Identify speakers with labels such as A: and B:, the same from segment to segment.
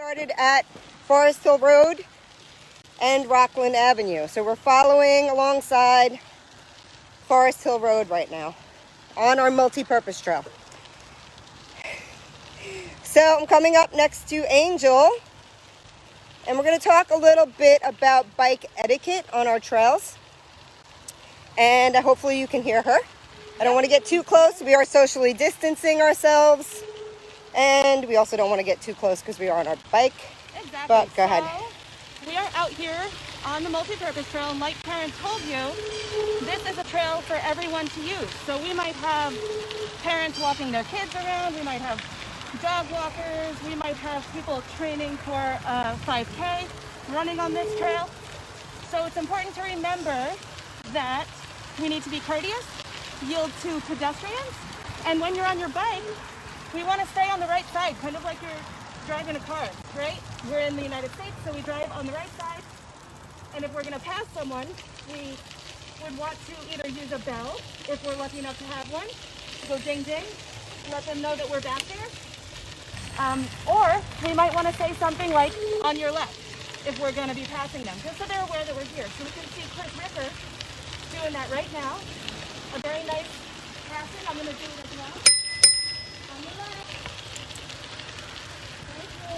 A: Started at Forest Hill Road and Rockland Avenue. So we're following alongside Forest Hill Road right now on our multi-purpose trail. So I'm coming up next to Angel, and we're going to talk a little bit about bike etiquette on our trails. And hopefully you can hear her. I don't want to get too close. We are socially distancing ourselves. And we also don't want to get too close because we are on our bike.
B: Exactly.
A: But go ahead.
B: We are out here on the multi-purpose trail, and like Karen told you, this is a trail for everyone to use. So we might have parents walking their kids around, we might have dog walkers, we might have people training for 5K, running on this trail. So it's important to remember that we need to be courteous, yield to pedestrians, and when you're on your bike, we want to stay on the right side, kind of like you're driving a car, right? We're in the United States, so we drive on the right side. And if we're going to pass someone, we would want to either use a bell, if we're lucky enough to have one, to go ding ding, let them know that we're back there. Or we might want to say something like, on your left, if we're going to be passing them, just so they're aware that we're here. So we can see Chris Ricker doing that right now. A very nice passing. I'm going to do it as well. On the left. Thank you.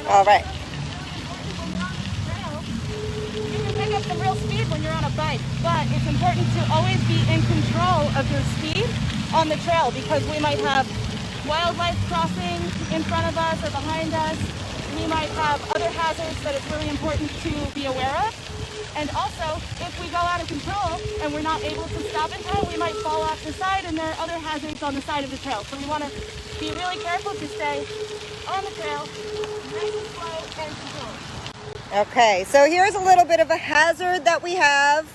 A: All right.
B: You can pick up some real speed when you're on a bike, but it's important to always be in control of your speed on the trail because we might have wildlife crossing in front of us or behind us. We might have other hazards that it's really important to be aware of. And also, if we go out of control and we're not able to stop in time, we might fall off the side, and there are other hazards on the side of the trail. So we want to be really careful to stay on the trail, nice and slow and controlled.
A: Okay, so here's a little bit of a hazard that we have.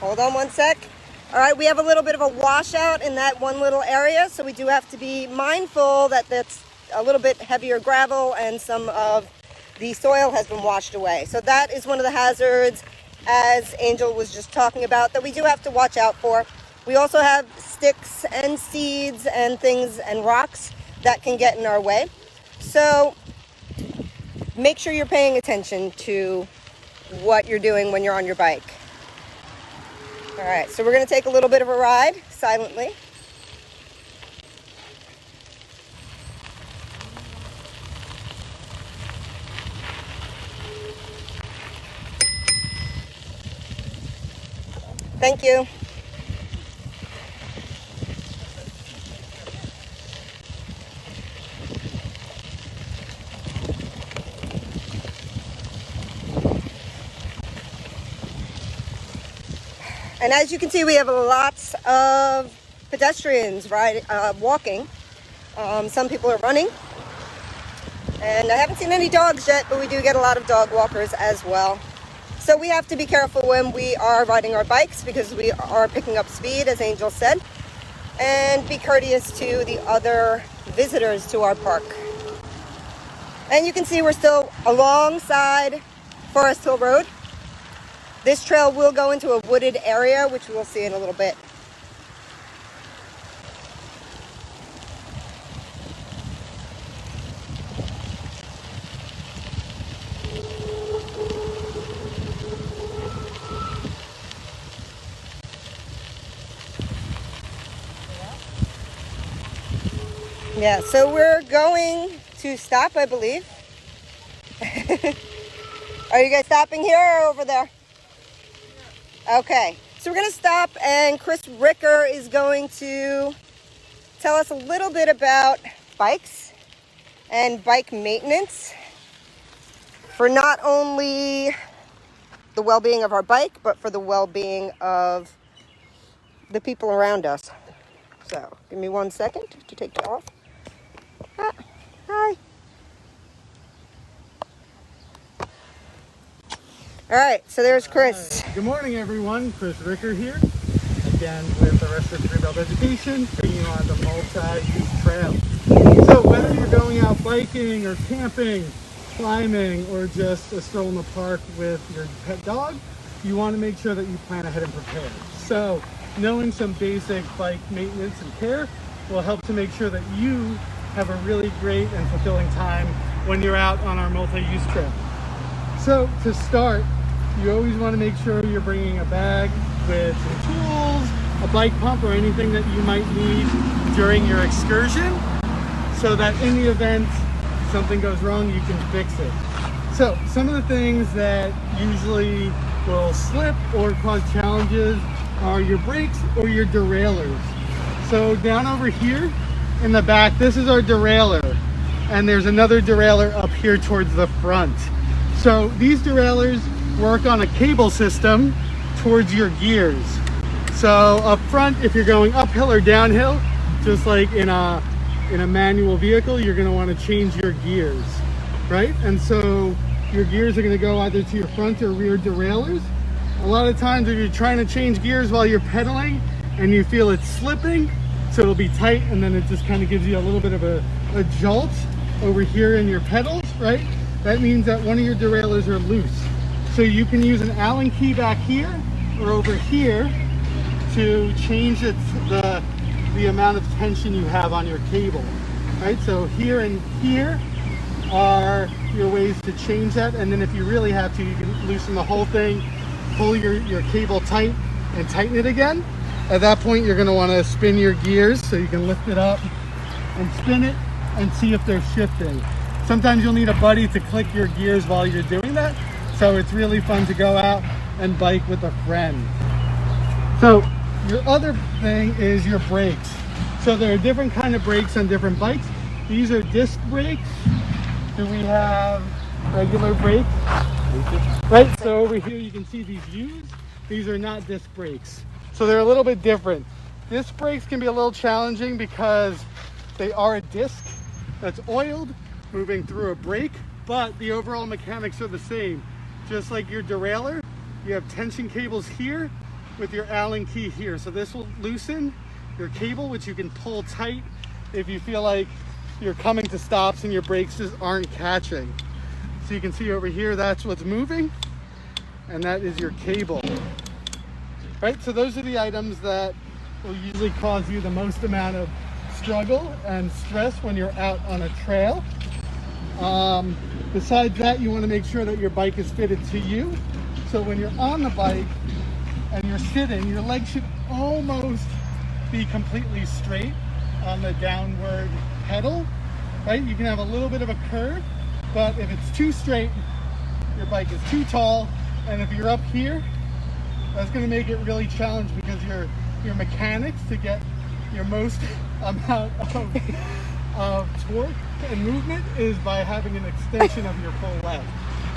A: Hold on one sec. All right, we have a little bit of a washout in that one little area, so we do have to be mindful that that's a little bit heavier gravel and some of the soil has been washed away. So that is one of the hazards, as Angel was just talking about, that we do have to watch out for. We also have sticks and seeds and things and rocks that can get in our way. So make sure you're paying attention to what you're doing when you're on your bike. All right, so we're going to take a little bit of a ride silently. Thank you. And as you can see, we have lots of pedestrians walking. Some people are running. And I haven't seen any dogs yet, but we do get a lot of dog walkers as well. So we have to be careful when we are riding our bikes because we are picking up speed, as Angel said, and be courteous to the other visitors to our park. And you can see we're still alongside Forest Hill Road. This trail will go into a wooded area, which we'll see in a little bit. Yeah, so we're going to stop, I believe. Are you guys stopping here or over there? Okay, so we're going to stop, and Chris Ricker is going to tell us a little bit about bikes and bike maintenance for not only the well-being of our bike, but for the well-being of the people around us. So, give me 1 second to take it off. Hi. All right, so there's Chris.
C: Good morning, everyone. Chris Ricker here, again with the rest of Greenbelt Education, bringing you on the multi-use trail. So whether you're going out biking or camping, climbing or just a stroll in the park with your pet dog, you want to make sure that you plan ahead and prepare. So knowing some basic bike maintenance and care will help to make sure that you have a really great and fulfilling time when you're out on our multi-use trip. So to start, you always want to make sure you're bringing a bag with some tools, a bike pump, or anything that you might need during your excursion, so that in the event something goes wrong, you can fix it. So some of the things that usually will slip or cause challenges are your brakes or your derailleurs. So down over here in the back, this is our derailleur, and there's another derailleur up here towards the front. So these derailleurs work on a cable system towards your gears. So up front, if you're going uphill or downhill, just like in a manual vehicle, you're going to want to change your gears, right? And so your gears are going to go either to your front or rear derailleurs. A lot of times if you're trying to change gears while you're pedaling and you feel it slipping, so it'll be tight, and then it just kind of gives you a little bit of a jolt over here in your pedals, right? That means that one of your derailleurs are loose. So you can use an Allen key back here or over here to change the amount of tension you have on your cable, right? So here and here are your ways to change that, and then if you really have to, you can loosen the whole thing, pull your cable tight and tighten it again. At that point, you're going to want to spin your gears so you can lift it up and spin it and see if they're shifting. Sometimes you'll need a buddy to click your gears while you're doing that, so it's really fun to go out and bike with a friend. So your other thing is your brakes. So there are different kind of brakes on different bikes. These are disc brakes. Do we have regular brakes? Right, so over here you can see these U's. These are not disc brakes. So they're a little bit different. Disc brakes can be a little challenging because they are a disc that's oiled, moving through a brake, but the overall mechanics are the same. Just like your derailleur, you have tension cables here with your Allen key here. So this will loosen your cable, which you can pull tight if you feel like you're coming to stops and your brakes just aren't catching. So you can see over here, that's what's moving, and that is your cable. Right, so those are the items that will usually cause you the most amount of struggle and stress when you're out on a trail. Besides that, you want to make sure that your bike is fitted to you. So when you're on the bike and you're sitting, your legs should almost be completely straight on the downward pedal, right? You can have a little bit of a curve, but if it's too straight, your bike is too tall. And if you're up here, that's going to make it really challenging because your mechanics to get your most amount of torque and movement is by having an extension of your full leg,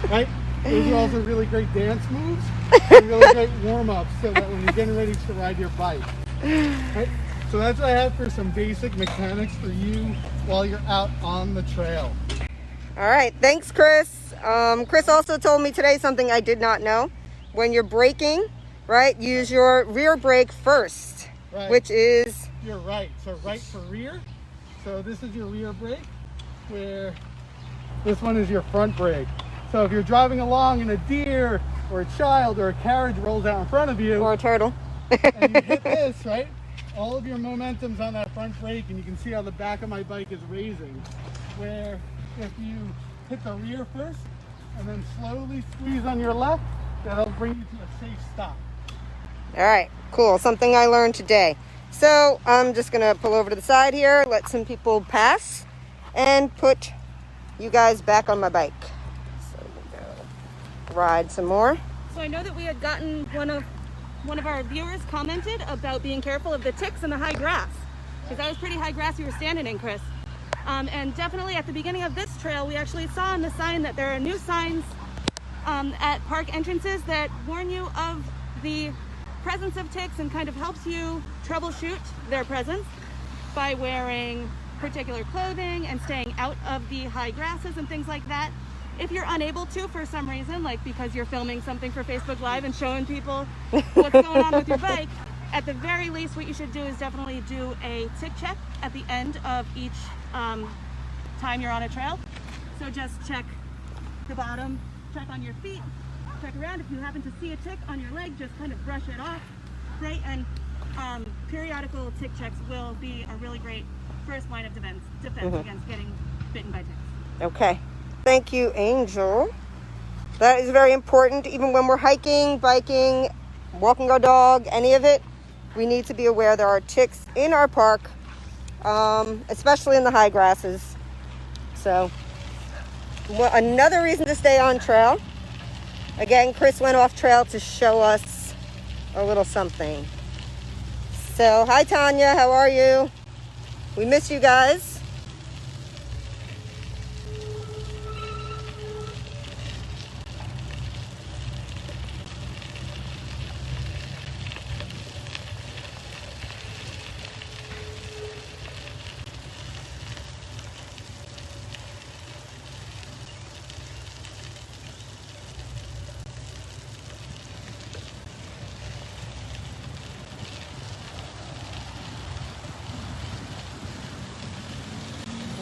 C: right? Those are also really great dance moves and really great warm-ups so that when you're getting ready to ride your bike, right? So that's what I have for some basic mechanics for you while you're out on the trail.
A: All right, thanks, Chris. Chris also told me today something I did not know. When you're braking, right, use your rear brake first,
C: Right.
A: which is...
C: You're right. So right for rear. So this is your rear brake, where this one is your front brake. So if you're driving along and a deer or a child or a carriage rolls out in front of you,
A: Or a turtle.
C: and you hit this, right? All of your momentum's on that front brake, and you can see how the back of my bike is raising. Where if you hit the rear first and then slowly squeeze on your left, that'll bring you to a safe stop.
A: All right, cool. Something I learned today. So I'm just gonna pull over to the side here, let some people pass, and put you guys back on my bike. So we'll go ride some more.
B: So I know that we had gotten one of our viewers commented about being careful of the ticks in the high grass, because that was pretty high grass you were standing in, Chris. And definitely at the beginning of this trail, we actually saw on the sign that there are new signs at park entrances that warn you of the presence of ticks and kind of helps you troubleshoot their presence by wearing particular clothing and staying out of the high grasses and things like that. If you're unable to for some reason, like because you're filming something for Facebook Live and showing people what's going on with your bike, at the very least what you should do is definitely do a tick check at the end of each time you're on a trail. So just check the bottom, check on your feet, check around. If you happen to see a tick on your leg, just kind of brush it off, right? And periodical tick checks will be a really great first line of defense against getting bitten by ticks.
A: Okay. Thank you, Angel. That is very important. Even when we're hiking, biking, walking our dog, any of it, we need to be aware there are ticks in our park, especially in the high grasses. So, another reason to stay on trail. Again, Chris went off trail to show us a little something. So, hi Tanya, how are you? We miss you guys.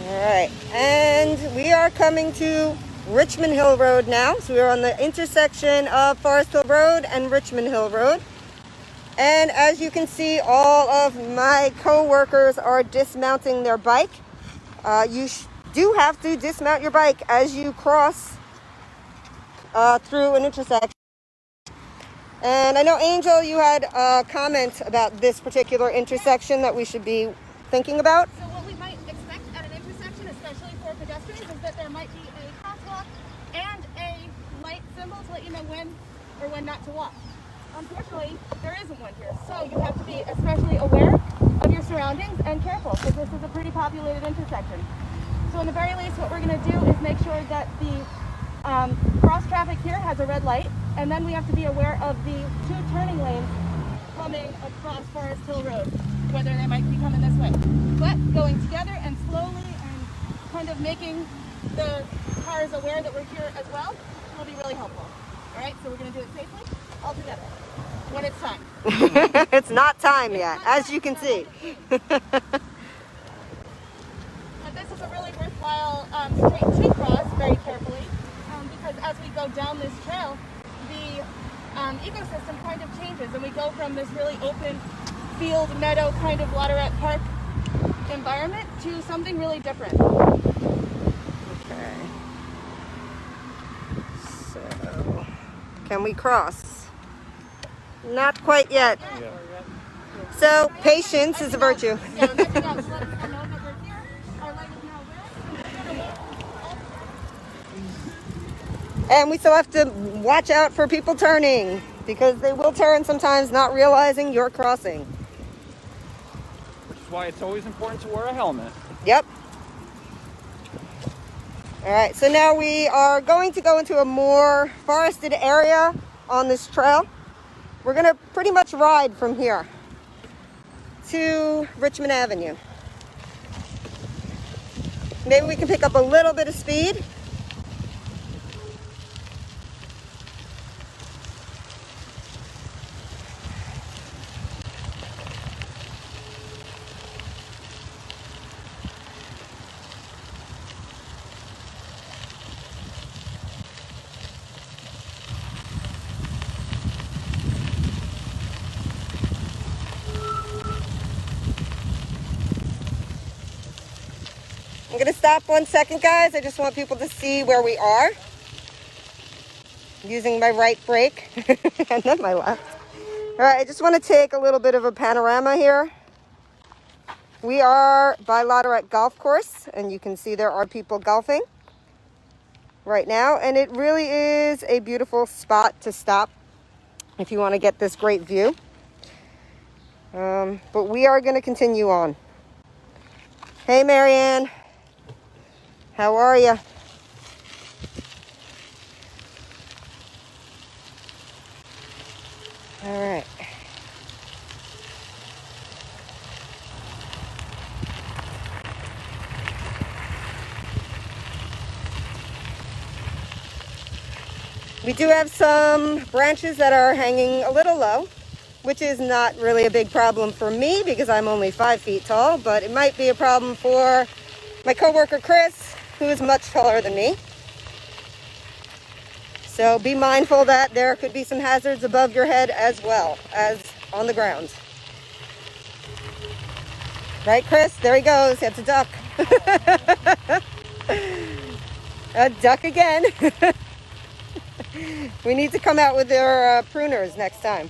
A: Alright, and we are coming to Richmond Hill Road now. So we're on the intersection of Forest Hill Road and Richmond Hill Road. And as you can see, all of my co-workers are dismounting their bike. You do have to dismount your bike as you cross through an intersection. And I know, Angel, you had a comment about this particular intersection that we should be thinking about.
B: So what we might expect at an intersection, especially for pedestrians, is that there might be a crosswalk and a light symbol to let you know when or when not to walk. Unfortunately, there isn't one here. So you have to be especially aware of your surroundings and careful, because this is a pretty populated intersection. So in the very least, what we're going to do is make sure that the cross traffic here has a red light, and then we have to be aware of the two turning lanes coming across Forest Hill Road, whether they might be coming this way. But going together and slowly and kind of making the cars aware that we're here as well will be really helpful. All right, so we're going to do it safely, all together, when it's time.
A: It's not time yet, as you can see.
B: But this is a really worthwhile street to cross very carefully, because as we go down this trail, the ecosystem kind of changes, and we go from this really open field, meadow kind of waterette park environment to something really different.
A: Okay. So, can we cross? Not quite yet. So, patience is a virtue.
B: Yeah, and that's about to let people know that we're here. Our light is now red.
A: And we still have to watch out for people turning, because they will turn sometimes not realizing you're crossing.
D: Which is why it's always important to wear a helmet.
A: Yep. All right, so now we are going to go into a more forested area on this trail. We're going to pretty much ride from here to Richmond Avenue. Maybe we can pick up a little bit of speed. I'm going to stop 1 second, guys. I just want people to see where we are. I'm using my right brake and then my left. All right, I just want to take a little bit of a panorama here. We are by Latourette Golf Course, and you can see there are people golfing right now. And it really is a beautiful spot to stop if you want to get this great view. But we are going to continue on. Hey, Marianne. How are you? All right. We do have some branches that are hanging a little low, which is not really a big problem for me because I'm only 5 feet tall, but it might be a problem for my coworker Chris, who is much taller than me. So be mindful that there could be some hazards above your head as well as on the ground. Right, Chris? There he goes. That's a duck. A duck again. We need to come out with their pruners next time.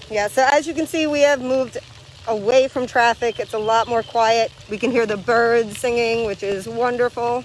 A: Yeah, so as you can see, we have moved away from traffic. It's a lot more quiet. We can hear the birds singing, which is wonderful.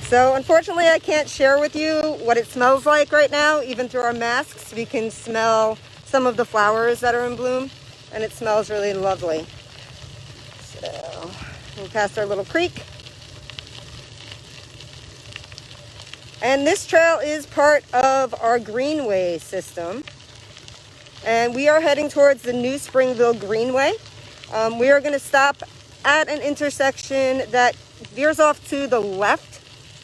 A: So unfortunately, I can't share with you what it smells like right now. Even through our masks, we can smell some of the flowers that are in bloom, and it smells really lovely. So we'll pass our little creek. And this trail is part of our greenway system. And we are heading towards the New Springville Greenway. We are going to stop at an intersection that veers off to the left.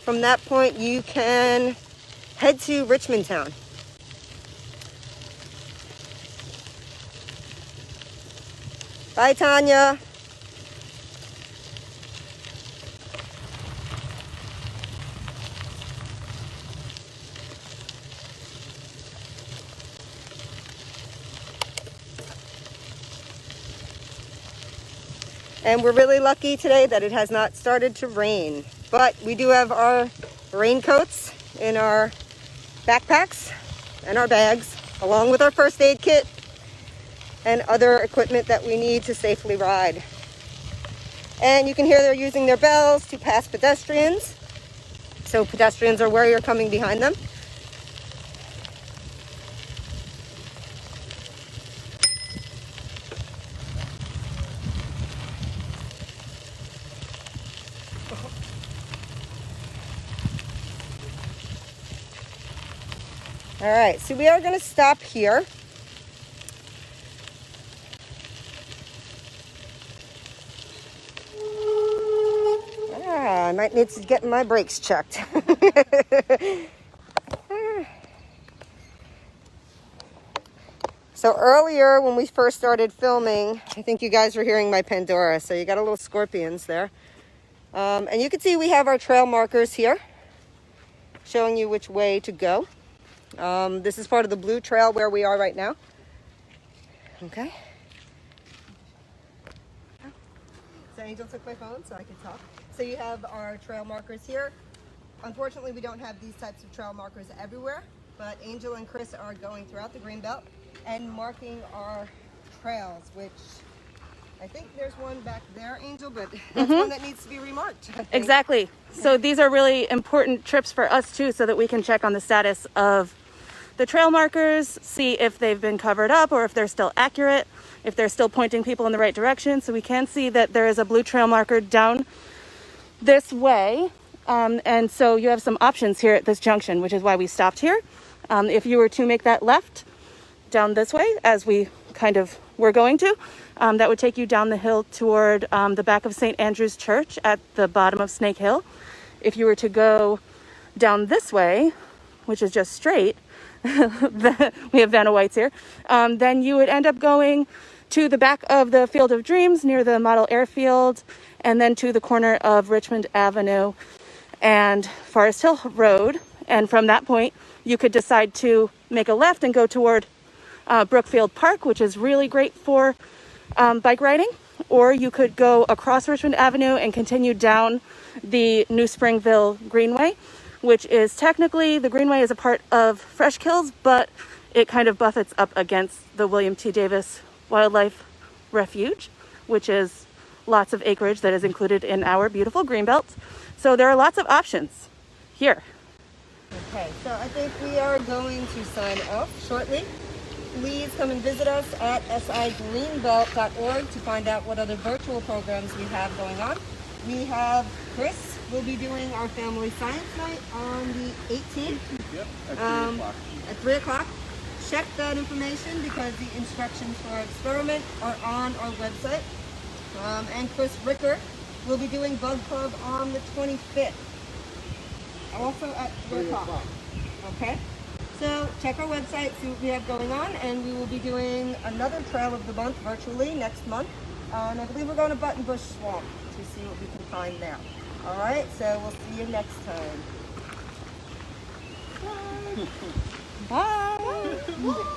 A: From that point, you can head to Richmond Town. Bye, Tanya. And we're really lucky today that it has not started to rain. But we do have our raincoats in our backpacks and our bags, along with our first aid kit and other equipment that we need to safely ride. And you can hear they're using their bells to pass pedestrians. So pedestrians are where you're coming behind them. All right, so we are going to stop here. I might need to get my brakes checked. So earlier when we first started filming, I think you guys were hearing my Pandora, so you got a little scorpions there. And you can see we have our trail markers here, showing you which way to go. This is part of the blue trail where we are right now. Okay. So Angel took my phone so I could talk. So you have our trail markers here. Unfortunately, we don't have these types of trail markers everywhere, but Angel and Chris are going throughout the Greenbelt and marking our trails, which I think there's one back there, Angel, but that's one that needs to be remarked.
B: Exactly. So these are really important trips for us too, so that we can check on the status of the trail markers, see if they've been covered up or if they're still accurate, if they're still pointing people in the right direction. So we can see that there is a blue trail marker down this way. And so you have some options here at this junction, which is why we stopped here. If you were to make that left down this way, as we kind of were going to, that would take you down the hill toward the back of St. Andrew's Church at the bottom of Snake Hill. If you were to go down this way, which is just straight, we have Vanna Whites here, then you would end up going to the back of the Field of Dreams near the model airfield, and then to the corner of Richmond Avenue and Forest Hill Road. And from that point, you could decide to make a left and go toward Brookfield Park, which is really great for bike riding. Or you could go across Richmond Avenue and continue down the New Springville Greenway, which is technically, the Greenway is a part of Fresh Kills, but it kind of buffets up against the William T. Davis Wildlife Refuge, which is lots of acreage that is included in our beautiful Greenbelt. So there are lots of options here.
A: Okay, so I think we are going to sign off shortly. Please come and visit us at sigreenbelt.org to find out what other virtual programs we have going on. We have Chris will be doing our family science night on the 18th.
D: Yep, at 3 o'clock.
A: At 3 o'clock. Check that information because the instructions for our experiment are on our website. And Chris Ricker will be doing Bug Club on the 25th. Also at 3 o'clock. Okay? So check our website, see what we have going on, and we will be doing another trail of the month virtually next month. And I believe we're going to Buttonbush Swamp to see what we can find there. All right, so we'll see you next time. Bye. Bye.